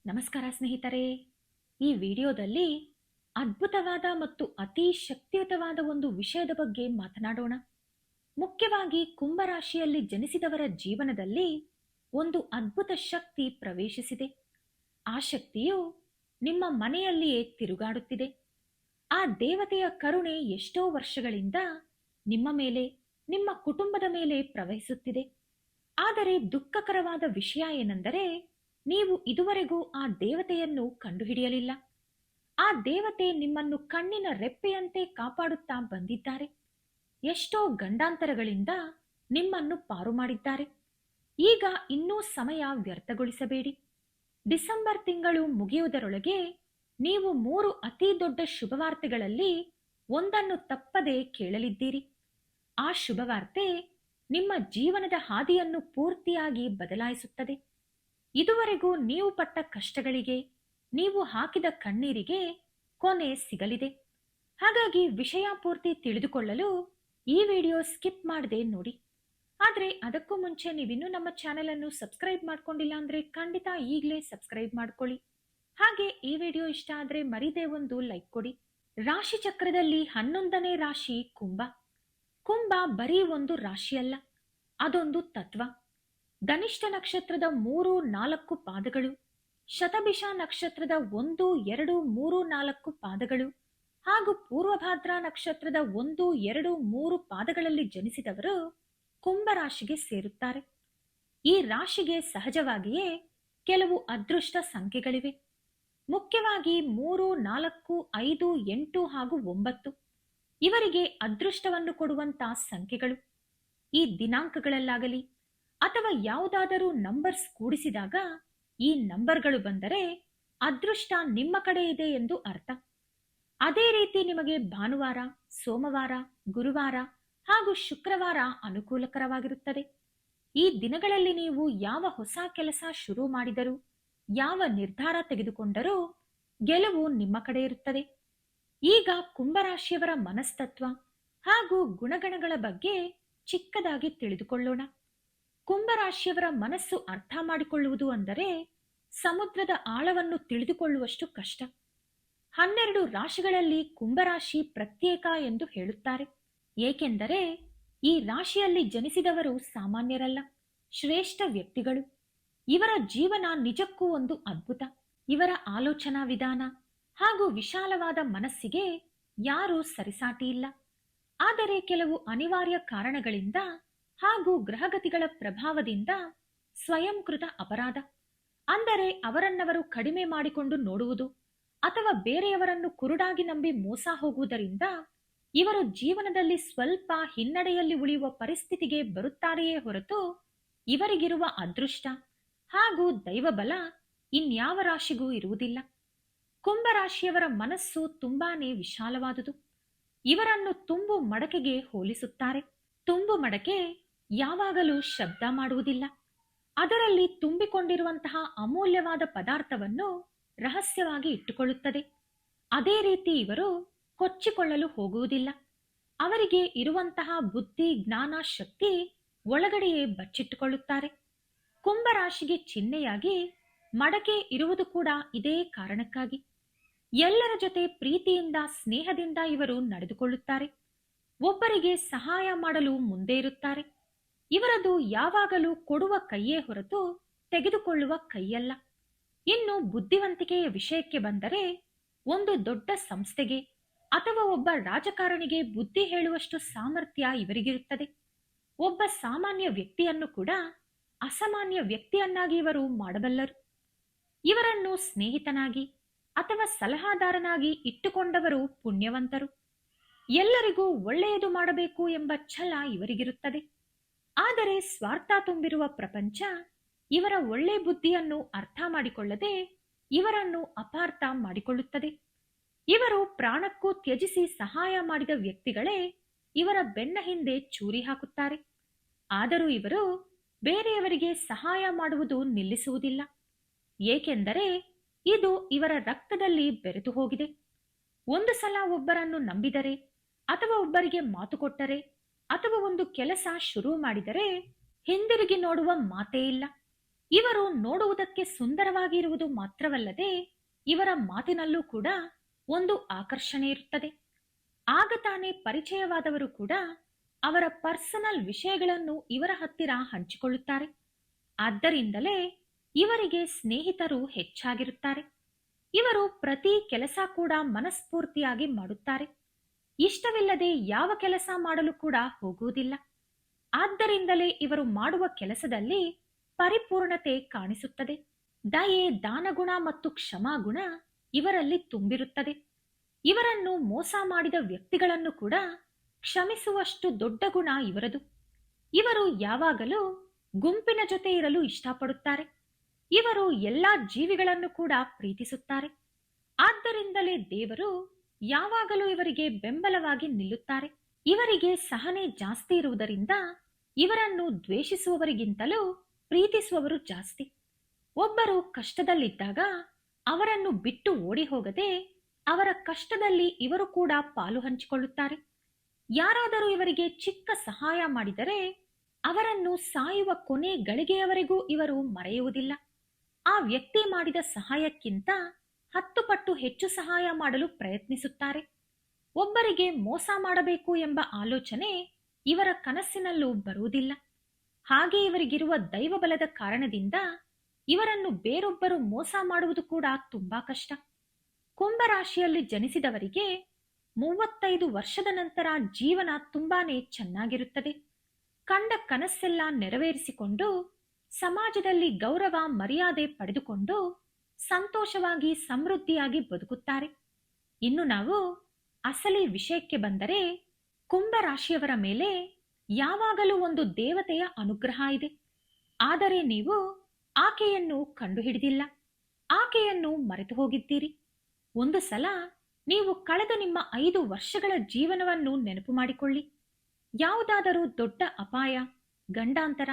ನಮಸ್ಕಾರ ಸ್ನೇಹಿತರೆ. ಈ ವಿಡಿಯೋದಲ್ಲಿ ಅದ್ಭುತವಾದ ಮತ್ತು ಅತಿ ಶಕ್ತಿಯುತವಾದ ಒಂದು ವಿಷಯದ ಬಗ್ಗೆ ಮಾತನಾಡೋಣ. ಮುಖ್ಯವಾಗಿ ಕುಂಭರಾಶಿಯಲ್ಲಿ ಜನಿಸಿದವರ ಜೀವನದಲ್ಲಿ ಒಂದು ಅದ್ಭುತ ಶಕ್ತಿ ಪ್ರವೇಶಿಸಿದೆ. ಆ ಶಕ್ತಿಯು ನಿಮ್ಮ ಮನೆಯಲ್ಲಿಯೇ ತಿರುಗಾಡುತ್ತಿದೆ. ಆ ದೇವತೆಯ ಕರುಣೆ ಎಷ್ಟೋ ವರ್ಷಗಳಿಂದ ನಿಮ್ಮ ಮೇಲೆ, ನಿಮ್ಮ ಕುಟುಂಬದ ಮೇಲೆ ಪ್ರವಹಿಸುತ್ತಿದೆ. ಆದರೆ ದುಃಖಕರವಾದ ವಿಷಯ ಏನೆಂದರೆ, ನೀವು ಇದುವರೆಗೂ ಆ ದೇವತೆಯನ್ನು ಕಂಡುಹಿಡಿಯಲಿಲ್ಲ. ಆ ದೇವತೆ ನಿಮ್ಮನ್ನು ಕಣ್ಣಿನ ರೆಪ್ಪೆಯಂತೆ ಕಾಪಾಡುತ್ತಾ ಬಂದಿದ್ದಾರೆ. ಎಷ್ಟೋ ಗಂಡಾಂತರಗಳಿಂದ ನಿಮ್ಮನ್ನು ಪಾರು ಮಾಡಿದ್ದಾರೆ. ಈಗ ಇನ್ನೂ ಸಮಯ ವ್ಯರ್ಥಗೊಳಿಸಬೇಡಿ. ಡಿಸೆಂಬರ್ ತಿಂಗಳು ಮುಗಿಯುವುದರೊಳಗೆ ನೀವು 3 ಅತಿ ದೊಡ್ಡ ಶುಭವಾರ್ತೆಗಳಲ್ಲಿ ಒಂದನ್ನು ತಪ್ಪದೆ ಕೇಳಲಿದ್ದೀರಿ. ಆ ಶುಭವಾರ್ತೆ ನಿಮ್ಮ ಜೀವನದ ಹಾದಿಯನ್ನು ಪೂರ್ತಿಯಾಗಿ ಬದಲಾಯಿಸುತ್ತದೆ. ಇದುವರೆಗೂ ನೀವು ಪಟ್ಟ ಕಷ್ಟಗಳಿಗೆ, ನೀವು ಹಾಕಿದ ಕಣ್ಣೀರಿಗೆ ಕೊನೆ ಸಿಗಲಿದೆ. ಹಾಗಾಗಿ ವಿಷಯ ಪೂರ್ತಿ ತಿಳಿದುಕೊಳ್ಳಲು ಈ ವಿಡಿಯೋ ಸ್ಕಿಪ್ ಮಾಡದೆ ನೋಡಿ. ಆದರೆ ಅದಕ್ಕೂ ಮುಂಚೆ ನೀವಿನ್ನೂ ನಮ್ಮ ಚಾನೆಲ್ ಅನ್ನು ಸಬ್ಸ್ಕ್ರೈಬ್ ಮಾಡ್ಕೊಂಡಿಲ್ಲ ಅಂದ್ರೆ ಖಂಡಿತ ಈಗಲೇ ಸಬ್ಸ್ಕ್ರೈಬ್ ಮಾಡ್ಕೊಳ್ಳಿ. ಹಾಗೆ ಈ ವಿಡಿಯೋ ಇಷ್ಟ ಆದ್ರೆ ಮರಿದೇ ಒಂದು ಲೈಕ್ ಕೊಡಿ. ರಾಶಿ ಚಕ್ರದಲ್ಲಿ 11ನೇ ರಾಶಿ ಕುಂಭ. ಕುಂಭ ಬರೀ ಒಂದು ರಾಶಿಯಲ್ಲ, ಅದೊಂದು ತತ್ವ. ಧನಿಷ್ಠ ನಕ್ಷತ್ರದ 3, 4 ಪಾದಗಳು, ಶತಭಿಷ ನಕ್ಷತ್ರದ 1, 2, 3, 4 ಪಾದಗಳು ಹಾಗೂ ಪೂರ್ವಭಾದ್ರ ನಕ್ಷತ್ರದ 1, 2, 3 ಪಾದಗಳಲ್ಲಿ ಜನಿಸಿದವರು ಕುಂಭರಾಶಿಗೆ ಸೇರುತ್ತಾರೆ. ಈ ರಾಶಿಗೆ ಸಹಜವಾಗಿಯೇ ಕೆಲವು ಅದೃಷ್ಟ ಸಂಖ್ಯೆಗಳಿವೆ. ಮುಖ್ಯವಾಗಿ 3, 4, 5, 8 ಹಾಗೂ 9 ಇವರಿಗೆ ಅದೃಷ್ಟವನ್ನು ಕೊಡುವಂತಹ ಸಂಖ್ಯೆಗಳು. ಈ ದಿನಾಂಕಗಳಲ್ಲಾಗಲಿ ಅಥವಾ ಯಾವುದಾದರೂ ನಂಬರ್ಸ್ ಕೂಡಿಸಿದಾಗ ಈ ನಂಬರ್ಗಳು ಬಂದರೆ ಅದೃಷ್ಟ ನಿಮ್ಮ ಕಡೆ ಇದೆ ಎಂದು ಅರ್ಥ. ಅದೇ ರೀತಿ ನಿಮಗೆ ಭಾನುವಾರ, ಸೋಮವಾರ, ಗುರುವಾರ ಹಾಗೂ ಶುಕ್ರವಾರ ಅನುಕೂಲಕರವಾಗಿರುತ್ತದೆ. ಈ ದಿನಗಳಲ್ಲಿ ನೀವು ಯಾವ ಹೊಸ ಕೆಲಸ ಶುರು ಮಾಡಿದರೂ, ಯಾವ ನಿರ್ಧಾರ ತೆಗೆದುಕೊಂಡರೂ ಗೆಲುವು ನಿಮ್ಮ ಕಡೆ ಇರುತ್ತದೆ. ಈಗ ಕುಂಭರಾಶಿಯವರ ಮನಸ್ತತ್ವ ಹಾಗೂ ಗುಣಗಣಗಳ ಬಗ್ಗೆ ಚಿಕ್ಕದಾಗಿ ತಿಳಿದುಕೊಳ್ಳೋಣ. ಕುಂಭರಾಶಿಯವರ ಮನಸ್ಸು ಅರ್ಥ ಮಾಡಿಕೊಳ್ಳುವುದು ಅಂದರೆ ಸಮುದ್ರದ ಆಳವನ್ನು ತಿಳಿದುಕೊಳ್ಳುವಷ್ಟು ಕಷ್ಟ. 12 ರಾಶಿಗಳಲ್ಲಿ ಕುಂಭರಾಶಿ ಪ್ರತ್ಯೇಕ ಎಂದು ಹೇಳುತ್ತಾರೆ. ಏಕೆಂದರೆ ಈ ರಾಶಿಯಲ್ಲಿ ಜನಿಸಿದವರು ಸಾಮಾನ್ಯರಲ್ಲ, ಶ್ರೇಷ್ಠ ವ್ಯಕ್ತಿಗಳು. ಇವರ ಜೀವನ ನಿಜಕ್ಕೂ ಒಂದು ಅದ್ಭುತ. ಇವರ ಆಲೋಚನಾ ವಿಧಾನ ಹಾಗೂ ವಿಶಾಲವಾದ ಮನಸ್ಸಿಗೆ ಯಾರೂ ಸರಿಸಾಟಿ ಇಲ್ಲ. ಆದರೆ ಕೆಲವು ಅನಿವಾರ್ಯ ಕಾರಣಗಳಿಂದ ಹಾಗೂ ಗ್ರಹಗತಿಗಳ ಪ್ರಭಾವದಿಂದ ಸ್ವಯಂಕೃತ ಅಪರಾಧ, ಅಂದರೆ ಅವರನ್ನವರು ಕಡಿಮೆ ಮಾಡಿಕೊಂಡು ನೋಡುವುದು ಅಥವಾ ಬೇರೆಯವರನ್ನು ಕುರುಡಾಗಿ ನಂಬಿ ಮೋಸ ಹೋಗುವುದರಿಂದ ಇವರು ಜೀವನದಲ್ಲಿ ಸ್ವಲ್ಪ ಹಿನ್ನಡೆಯಲ್ಲಿ ಉಳಿಯುವ ಪರಿಸ್ಥಿತಿಗೆ ಬರುತ್ತಾರೆಯೇ ಹೊರತು ಇವರಿಗಿರುವ ಅದೃಷ್ಟ ಹಾಗೂ ದೈವಬಲ ಇನ್ಯಾವ ರಾಶಿಗೂ ಇರುವುದಿಲ್ಲ. ಕುಂಭರಾಶಿಯವರ ಮನಸ್ಸು ತುಂಬಾನೇ ವಿಶಾಲವಾದುದು. ಇವರನ್ನು ತುಂಬು ಮಡಕೆಗೆ ಹೋಲಿಸುತ್ತಾರೆ. ತುಂಬು ಮಡಕೆ ಯಾವಾಗಲೂ ಶಬ್ದ ಮಾಡುವುದಿಲ್ಲ. ಅದರಲ್ಲಿ ತುಂಬಿಕೊಂಡಿರುವಂತಹ ಅಮೂಲ್ಯವಾದ ಪದಾರ್ಥವನ್ನು ರಹಸ್ಯವಾಗಿ ಇಟ್ಟುಕೊಳ್ಳುತ್ತದೆ. ಅದೇ ರೀತಿ ಇವರು ಕೊಚ್ಚಿಕೊಳ್ಳಲು ಹೋಗುವುದಿಲ್ಲ. ಅವರಿಗೆ ಇರುವಂತಹ ಬುದ್ಧಿ, ಜ್ಞಾನ, ಶಕ್ತಿ ಒಳಗಡೆಯೇ ಬಚ್ಚಿಟ್ಟುಕೊಳ್ಳುತ್ತಾರೆ. ಕುಂಭರಾಶಿಗೆ ಚಿಹ್ನೆಯಾಗಿ ಮಡಕೆ ಇರುವುದು ಕೂಡ ಇದೇ ಕಾರಣಕ್ಕಾಗಿ. ಎಲ್ಲರ ಜೊತೆ ಪ್ರೀತಿಯಿಂದ, ಸ್ನೇಹದಿಂದ ಇವರು ನಡೆದುಕೊಳ್ಳುತ್ತಾರೆ. ಒಬ್ಬರಿಗೆ ಸಹಾಯ ಮಾಡಲು ಮುಂದೆ ಇರುತ್ತಾರೆ. ಇವರದು ಯಾವಾಗಲೂ ಕೊಡುವ ಕೈಯೇ ಹೊರತು ತೆಗೆದುಕೊಳ್ಳುವ ಕೈಯಲ್ಲ. ಇನ್ನು ಬುದ್ಧಿವಂತಿಕೆಯ ವಿಷಯಕ್ಕೆ ಬಂದರೆ, ಒಂದು ದೊಡ್ಡ ಸಂಸ್ಥೆಗೆ ಅಥವಾ ಒಬ್ಬ ರಾಜಕಾರಣಿಗೆ ಬುದ್ಧಿ ಹೇಳುವಷ್ಟು ಸಾಮರ್ಥ್ಯ ಇವರಿಗಿರುತ್ತದೆ. ಒಬ್ಬ ಸಾಮಾನ್ಯ ವ್ಯಕ್ತಿಯನ್ನು ಕೂಡ ಅಸಾಮಾನ್ಯ ವ್ಯಕ್ತಿಯನ್ನಾಗಿ ಇವರು ಮಾಡಬಲ್ಲರು. ಇವರನ್ನು ಸ್ನೇಹಿತನಾಗಿ ಅಥವಾ ಸಲಹಾದಾರನಾಗಿ ಇಟ್ಟುಕೊಂಡವರು ಪುಣ್ಯವಂತರು. ಎಲ್ಲರಿಗೂ ಒಳ್ಳೆಯದು ಮಾಡಬೇಕು ಎಂಬ ಛಲ ಇವರಿಗಿರುತ್ತದೆ. ಆದರೆ ಸ್ವಾರ್ಥ ತುಂಬಿರುವ ಪ್ರಪಂಚ ಇವರ ಒಳ್ಳೆ ಬುದ್ಧಿಯನ್ನು ಅರ್ಥ ಮಾಡಿಕೊಳ್ಳದೆ ಇವರನ್ನು ಅಪಾರ್ಥ ಮಾಡಿಕೊಳ್ಳುತ್ತದೆ. ಇವರು ಪ್ರಾಣಕ್ಕೂ ತ್ಯಜಿಸಿ ಸಹಾಯ ಮಾಡಿದ ವ್ಯಕ್ತಿಗಳೇ ಇವರ ಬೆನ್ನ ಹಿಂದೆ ಚೂರಿ ಹಾಕುತ್ತಾರೆ. ಆದರೂ ಇವರು ಬೇರೆಯವರಿಗೆ ಸಹಾಯ ಮಾಡುವುದು ನಿಲ್ಲಿಸುವುದಿಲ್ಲ. ಏಕೆಂದರೆ ಇದು ಇವರ ರಕ್ತದಲ್ಲಿ ಬೆರೆತು ಹೋಗಿದೆ. ಒಂದು ಸಲ ಒಬ್ಬರನ್ನು ನಂಬಿದರೆ ಅಥವಾ ಒಬ್ಬರಿಗೆ ಮಾತು ಕೊಟ್ಟರೆ ಅಥವಾ ಒಂದು ಕೆಲಸ ಶುರು ಮಾಡಿದರೆ ಹಿಂದಿರುಗಿ ನೋಡುವ ಮಾತೇ ಇಲ್ಲ. ಇವರು ನೋಡುವುದಕ್ಕೆ ಸುಂದರವಾಗಿರುವುದು ಮಾತ್ರವಲ್ಲದೆ ಇವರ ಮಾತಿನಲ್ಲೂ ಕೂಡ ಒಂದು ಆಕರ್ಷಣೆ ಇರುತ್ತದೆ. ಆಗ ತಾನೇ ಪರಿಚಯವಾದವರು ಕೂಡ ಅವರ ಪರ್ಸನಲ್ ವಿಷಯಗಳನ್ನು ಇವರ ಹತ್ತಿರ ಹಂಚಿಕೊಳ್ಳುತ್ತಾರೆ. ಆದ್ದರಿಂದಲೇ ಇವರಿಗೆ ಸ್ನೇಹಿತರು ಹೆಚ್ಚಾಗಿರುತ್ತಾರೆ. ಇವರು ಪ್ರತಿ ಕೆಲಸ ಕೂಡ ಮನಸ್ಫೂರ್ತಿಯಾಗಿ ಮಾಡುತ್ತಾರೆ. ಇಷ್ಟವಿಲ್ಲದೆ ಯಾವ ಕೆಲಸ ಮಾಡಲು ಕೂಡ ಹೋಗುವುದಿಲ್ಲ. ಆದ್ದರಿಂದಲೇ ಇವರು ಮಾಡುವ ಕೆಲಸದಲ್ಲಿ ಪರಿಪೂರ್ಣತೆ ಕಾಣಿಸುತ್ತದೆ. ದಯೆ, ದಾನಗುಣ ಮತ್ತು ಕ್ಷಮಾಗುಣ ಇವರಲ್ಲಿ ತುಂಬಿರುತ್ತದೆ. ಇವರನ್ನು ಮೋಸ ಮಾಡಿದ ವ್ಯಕ್ತಿಗಳನ್ನು ಕೂಡ ಕ್ಷಮಿಸುವಷ್ಟು ದೊಡ್ಡ ಗುಣ ಇವರದು. ಇವರು ಯಾವಾಗಲೂ ಗುಂಪಿನ ಜೊತೆ ಇರಲು ಇಷ್ಟಪಡುತ್ತಾರೆ. ಇವರು ಎಲ್ಲಾ ಜೀವಿಗಳನ್ನು ಕೂಡ ಪ್ರೀತಿಸುತ್ತಾರೆ. ಆದ್ದರಿಂದಲೇ ದೇವರು ಯಾವಾಗಲೂ ಇವರಿಗೆ ಬೆಂಬಲವಾಗಿ ನಿಲ್ಲುತ್ತಾರೆ. ಇವರಿಗೆ ಸಹನೆ ಜಾಸ್ತಿ ಇರುವುದರಿಂದ ಇವರನ್ನು ದ್ವೇಷಿಸುವವರಿಗಿಂತಲೂ ಪ್ರೀತಿಸುವವರು ಜಾಸ್ತಿ. ಒಬ್ಬರು ಕಷ್ಟದಲ್ಲಿದ್ದಾಗ ಅವರನ್ನು ಬಿಟ್ಟು ಓಡಿ ಹೋಗದೆ ಅವರ ಕಷ್ಟದಲ್ಲಿ ಇವರು ಕೂಡ ಪಾಲು ಹಂಚಿಕೊಳ್ಳುತ್ತಾರೆ. ಯಾರಾದರೂ ಇವರಿಗೆ ಚಿಕ್ಕ ಸಹಾಯ ಮಾಡಿದರೆ ಅವರನ್ನು ಸಾಯುವ ಕೊನೆ ಗಳಿಗೆಯವರೆಗೂ ಇವರು ಮರೆಯುವುದಿಲ್ಲ. ಆ ವ್ಯಕ್ತಿ ಮಾಡಿದ ಸಹಾಯಕ್ಕಿಂತ 10 ಪಟ್ಟು ಹೆಚ್ಚು ಸಹಾಯ ಮಾಡಲು ಪ್ರಯತ್ನಿಸುತ್ತಾರೆ. ಒಬ್ಬರಿಗೆ ಮೋಸ ಮಾಡಬೇಕು ಎಂಬ ಆಲೋಚನೆ ಇವರ ಕನಸಿನಲ್ಲೂ ಬರುವುದಿಲ್ಲ. ಹಾಗೆ ಇವರಿಗಿರುವ ದೈವಬಲದ ಕಾರಣದಿಂದ ಇವರನ್ನು ಬೇರೊಬ್ಬರು ಮೋಸ ಮಾಡುವುದು ಕೂಡ ತುಂಬಾ ಕಷ್ಟ. ಕುಂಭರಾಶಿಯಲ್ಲಿ ಜನಿಸಿದವರಿಗೆ 35 ವರ್ಷದ ನಂತರ ಜೀವನ ತುಂಬಾನೇ ಚೆನ್ನಾಗಿರುತ್ತದೆ. ಕಂಡ ಕನಸೆಲ್ಲ ನೆರವೇರಿಸಿಕೊಂಡು ಸಮಾಜದಲ್ಲಿ ಗೌರವ ಮರ್ಯಾದೆ ಪಡೆದುಕೊಂಡು ಸಂತೋಷವಾಗಿ ಸಮೃದ್ಧಿಯಾಗಿ ಬದುಕುತ್ತಾರೆ. ಇನ್ನು ನಾವು ಅಸಲಿ ವಿಷಯಕ್ಕೆ ಬಂದರೆ, ಕುಂಭರಾಶಿಯವರ ಮೇಲೆ ಯಾವಾಗಲೂ ಒಂದು ದೇವತೆಯ ಅನುಗ್ರಹ ಇದೆ. ಆದರೆ ನೀವು ಆಕೆಯನ್ನು ಕಂಡುಹಿಡಿದಿಲ್ಲ. ಆಕೆಯನ್ನು ಮರೆತು ಹೋಗಿದ್ದೀರಿ. ಒಂದು ಸಲ ನೀವು ಕಳೆದ ನಿಮ್ಮ 5 ವರ್ಷಗಳ ಜೀವನವನ್ನು ನೆನಪು ಮಾಡಿಕೊಳ್ಳಿ. ಯಾವುದಾದರೂ ದೊಡ್ಡ ಅಪಾಯ, ಗಂಡಾಂತರ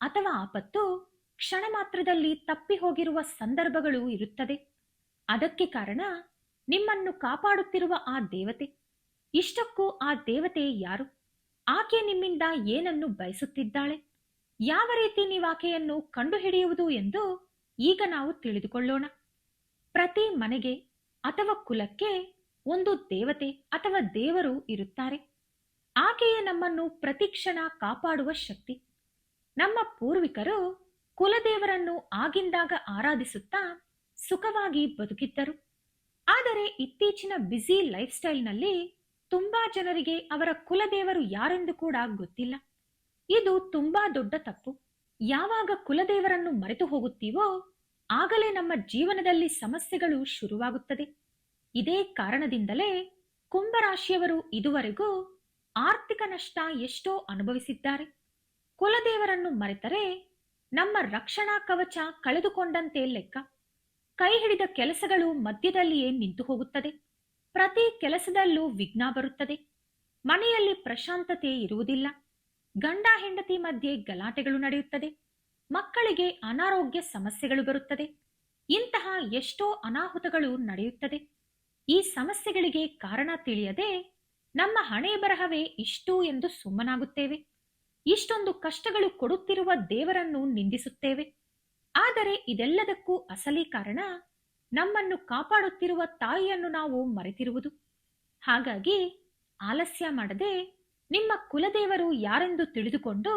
ಅಥವಾ ಆಪತ್ತು ಕ್ಷಣ ಮಾತ್ರದಲ್ಲಿ ತಪ್ಪಿ ಹೋಗಿರುವ ಸಂದರ್ಭಗಳು ಇರುತ್ತದೆ. ಅದಕ್ಕೆ ಕಾರಣ ನಿಮ್ಮನ್ನು ಕಾಪಾಡುತ್ತಿರುವ ಆ ದೇವತೆ. ಇಷ್ಟಕ್ಕೂ ಆ ದೇವತೆ ಯಾರು? ಆಕೆ ನಿಮ್ಮಿಂದ ಏನನ್ನು ಬಯಸುತ್ತಿದ್ದಾಳೆ? ಯಾವ ರೀತಿ ನೀವಾಕೆಯನ್ನು ಕಂಡುಹಿಡಿಯುವುದು ಎಂದು ಈಗ ನಾವು ತಿಳಿದುಕೊಳ್ಳೋಣ. ಪ್ರತಿ ಮನೆಗೆ ಅಥವಾ ಕುಲಕ್ಕೆ ಒಂದು ದೇವತೆ ಅಥವಾ ದೇವರು ಇರುತ್ತಾರೆ. ಆಕೆಯೇ ನಮ್ಮನ್ನು ಪ್ರತಿಕ್ಷಣ ಕಾಪಾಡುವ ಶಕ್ತಿ. ನಮ್ಮ ಪೂರ್ವಿಕರು ಕುಲದೇವರನ್ನು ಆಗಿಂದಾಗ ಆರಾಧಿಸುತ್ತಾ ಸುಖವಾಗಿ ಬದುಕಿದ್ದರು. ಆದರೆ ಇತ್ತೀಚಿನ ಬ್ಯುಸಿ ಲೈಫ್ ಸ್ಟೈಲ್ನಲ್ಲಿ ತುಂಬಾ ಜನರಿಗೆ ಅವರ ಕುಲದೇವರು ಯಾರೆಂದು ಕೂಡ ಗೊತ್ತಿಲ್ಲ. ಇದು ತುಂಬಾ ದೊಡ್ಡ ತಪ್ಪು. ಯಾವಾಗ ಕುಲದೇವರನ್ನು ಮರೆತು ಹೋಗುತ್ತೀವೋ ಆಗಲೇ ನಮ್ಮ ಜೀವನದಲ್ಲಿ ಸಮಸ್ಯೆಗಳು ಶುರುವಾಗುತ್ತದೆ. ಇದೇ ಕಾರಣದಿಂದಲೇ ಕುಂಭರಾಶಿಯವರು ಇದುವರೆಗೂ ಆರ್ಥಿಕ ನಷ್ಟ ಎಷ್ಟೋ ಅನುಭವಿಸಿದ್ದಾರೆ. ಕುಲದೇವರನ್ನು ಮರೆತರೆ ನಮ್ಮ ರಕ್ಷಣಾ ಕವಚ ಕಳೆದುಕೊಂಡಂತೆ ಲೆಕ್ಕ. ಕೈ ಹಿಡಿದ ಕೆಲಸಗಳು ಮಧ್ಯದಲ್ಲಿಯೇ ನಿಂತು ಹೋಗುತ್ತದೆ. ಪ್ರತಿ ಕೆಲಸದಲ್ಲೂ ವಿಘ್ನ ಬರುತ್ತದೆ. ಮನೆಯಲ್ಲಿ ಪ್ರಶಾಂತತೆ ಇರುವುದಿಲ್ಲ. ಗಂಡ ಹೆಂಡತಿ ಮಧ್ಯೆ ಗಲಾಟೆಗಳು ನಡೆಯುತ್ತದೆ. ಮಕ್ಕಳಿಗೆ ಅನಾರೋಗ್ಯ ಸಮಸ್ಯೆಗಳು ಬರುತ್ತದೆ. ಇಂತಹ ಎಷ್ಟೋ ಅನಾಹುತಗಳು ನಡೆಯುತ್ತದೆ. ಈ ಸಮಸ್ಯೆಗಳಿಗೆ ಕಾರಣ ತಿಳಿಯದೆ ನಮ್ಮ ಹಣೆ ಬರಹವೇ ಇಷ್ಟು ಎಂದು ಸುಮ್ಮನಾಗುತ್ತೇವೆ. ಇಷ್ಟೊಂದು ಕಷ್ಟಗಳು ಕೊಡುತ್ತಿರುವ ದೇವರನ್ನು ನಿಂದಿಸುತ್ತೇವೆ. ಆದರೆ ಇದೆಲ್ಲದಕ್ಕೂ ಅಸಲಿ ಕಾರಣ ನಮ್ಮನ್ನು ಕಾಪಾಡುತ್ತಿರುವ ತಾಯಿಯನ್ನು ನಾವು ಮರೆತಿರುವುದು. ಹಾಗಾಗಿ ಆಲಸ್ಯ ಮಾಡದೆ ನಿಮ್ಮ ಕುಲದೇವರು ಯಾರೆಂದು ತಿಳಿದುಕೊಂಡು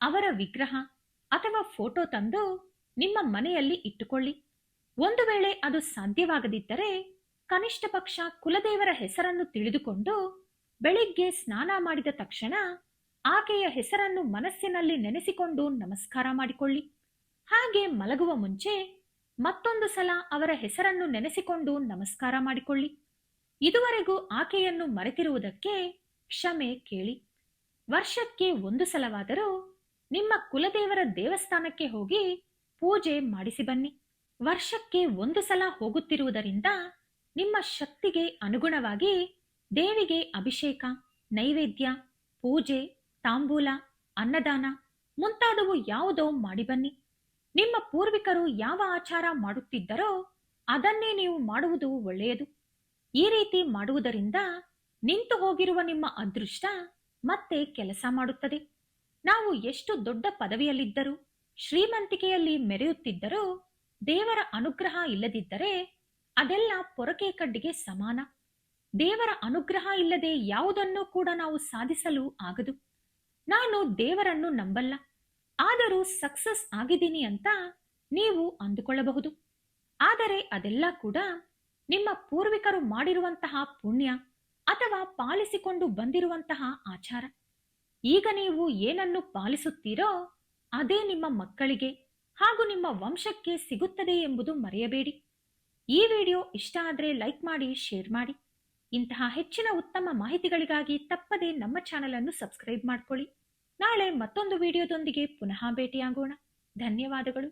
ಅವರ ವಿಗ್ರಹ ಅಥವಾ ಫೋಟೋ ತಂದು ನಿಮ್ಮ ಮನೆಯಲ್ಲಿ ಇಟ್ಟುಕೊಳ್ಳಿ. ಒಂದು ವೇಳೆ ಅದು ಸಾಧ್ಯವಾಗದಿದ್ದರೆ ಕನಿಷ್ಠ ಪಕ್ಷ ಕುಲದೇವರ ಹೆಸರನ್ನು ತಿಳಿದುಕೊಂಡು ಬೆಳಿಗ್ಗೆ ಸ್ನಾನ ಮಾಡಿದ ತಕ್ಷಣ ಆಕೆಯ ಹೆಸರನ್ನು ಮನಸ್ಸಿನಲ್ಲಿ ನೆನೆಸಿಕೊಂಡು ನಮಸ್ಕಾರ ಮಾಡಿಕೊಳ್ಳಿ. ಹಾಗೆ ಮಲಗುವ ಮುಂಚೆ ಮತ್ತೊಂದು ಸಲ ಅವರ ಹೆಸರನ್ನು ನೆನೆಸಿಕೊಂಡು ನಮಸ್ಕಾರ ಮಾಡಿಕೊಳ್ಳಿ. ಇದುವರೆಗೂ ಆಕೆಯನ್ನು ಮರೆತಿರುವುದಕ್ಕೆ ಕ್ಷಮೆ ಕೇಳಿ. ವರ್ಷಕ್ಕೆ 1 ಸಲವಾದರೂ ನಿಮ್ಮ ಕುಲದೇವರ ದೇವಸ್ಥಾನಕ್ಕೆ ಹೋಗಿ ಪೂಜೆ ಮಾಡಿಸಿ ಬನ್ನಿ. ವರ್ಷಕ್ಕೆ 1 ಸಲ ಹೋಗುತ್ತಿರುವುದರಿಂದ ನಿಮ್ಮ ಶಕ್ತಿಗೆ ಅನುಗುಣವಾಗಿ ದೇವಿಗೆ ಅಭಿಷೇಕ, ನೈವೇದ್ಯ, ಪೂಜೆ, ತಾಂಬೂಲ, ಅನ್ನದಾನ ಮುಂತಾದವು ಯಾವುದೋ ಮಾಡಿ ಬನ್ನಿ. ನಿಮ್ಮ ಪೂರ್ವಿಕರು ಯಾವ ಆಚಾರ ಮಾಡುತ್ತಿದ್ದರೋ ಅದನ್ನೇ ನೀವು ಮಾಡುವುದು ಒಳ್ಳೆಯದು. ಈ ರೀತಿ ಮಾಡುವುದರಿಂದ ನಿಂತು ಹೋಗಿರುವ ನಿಮ್ಮ ಅದೃಷ್ಟ ಮತ್ತೆ ಕೆಲಸ ಮಾಡುತ್ತದೆ. ನಾವು ಎಷ್ಟು ದೊಡ್ಡ ಪದವಿಯಲ್ಲಿದ್ದರೂ ಶ್ರೀಮಂತಿಕೆಯಲ್ಲಿ ಮೆರೆಯುತ್ತಿದ್ದರೂ ದೇವರ ಅನುಗ್ರಹ ಇಲ್ಲದಿದ್ದರೆ ಅದೆಲ್ಲ ಪೊರಕೆ ಕಡ್ಡಿಗೆ ಸಮಾನ. ದೇವರ ಅನುಗ್ರಹ ಇಲ್ಲದೆ ಯಾವುದನ್ನು ಕೂಡ ನಾವು ಸಾಧಿಸಲು ಆಗದು. ನಾನು ದೇವರನ್ನು ನಂಬಲ್ಲ, ಆದರೂ ಸಕ್ಸಸ್ ಆಗಿದ್ದೀನಿ ಅಂತ ನೀವು ಅಂದುಕೊಳ್ಳಬಹುದು. ಆದರೆ ಅದೆಲ್ಲ ಕೂಡ ನಿಮ್ಮ ಪೂರ್ವಿಕರು ಮಾಡಿರುವಂತಹ ಪುಣ್ಯ ಅಥವಾ ಪಾಲಿಸಿಕೊಂಡು ಬಂದಿರುವಂತಹ ಆಚಾರ. ಈಗ ನೀವು ಏನನ್ನು ಪಾಲಿಸುತ್ತೀರೋ ಅದೇ ನಿಮ್ಮ ಮಕ್ಕಳಿಗೆ ಹಾಗೂ ನಿಮ್ಮ ವಂಶಕ್ಕೆ ಸಿಗುತ್ತದೆ ಎಂಬುದು ಮರೆಯಬೇಡಿ. ಈ ವಿಡಿಯೋ ಇಷ್ಟ ಆದರೆ ಲೈಕ್ ಮಾಡಿ, ಶೇರ್ ಮಾಡಿ. ಇಂತಹ ಹೆಚ್ಚಿನ ಉತ್ತಮ ಮಾಹಿತಿಗಳಿಗಾಗಿ ತಪ್ಪದೇ ನಮ್ಮ ಚಾನೆಲ್ ಅನ್ನು ಸಬ್ಸ್ಕ್ರೈಬ್ ಮಾಡಿಕೊಳ್ಳಿ. ನಾಳೆ ಮತ್ತೊಂದು ವಿಡಿಯೋದೊಂದಿಗೆ ಪುನಃ ಭೇಟಿಯಾಗೋಣ. ಧನ್ಯವಾದಗಳು.